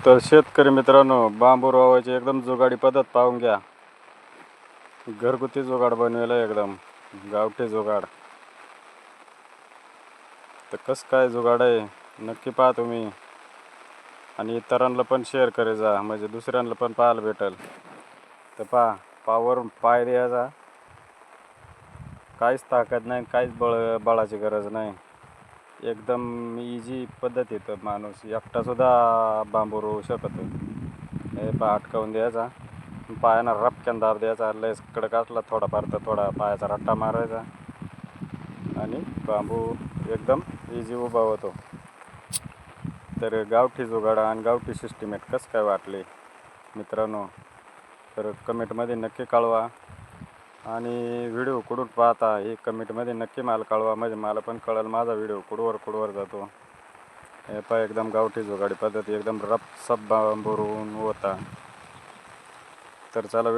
तर शेतकरी मित्रांनो, बांबू रोवायची एकदम जुगाडी पद्धत पाहून घ्या. घरगुती जुगाड बनवेला एकदम गावठी जुगाड. तर कसं काय जुगाड आहे नक्की पहा तुम्ही, आणि इतरांना पण शेअर करे जा, म्हणजे दुसऱ्यांना पण पाहायला भेटेल. तर पहा, पावर पाय द्यायचा, काहीच ताकद नाही, काहीच बळाची गरज नाही. एकदम इझी पद्धत आहे. तर माणूस एकटासुद्धा बांबू रोवू शकतो. हे पहा, अटकावून द्यायचा, पायानं रपक्यान दाब द्यायचा, लयच कडक असला थोडाफार तर थोडा पायाचा रट्टा मारायचा आणि बांबू एकदम इझी उभा होतो. तर गावठी जुगाड आणि गावठी सिस्टिमेट कसं काय वाटले मित्रांनो, तर कमेंटमध्ये नक्की कळवा. आणि व्हिडिओ कुठून पाहता हे कमेंटमध्ये नक्की मला कळवा, म्हणजे मला पण कळेल माझा व्हिडिओ कुठवर जातो. हे पहा, एकदम गावठी जुगाडी पद्धती, एकदम रप सब बांबू रोवून होता. तर चला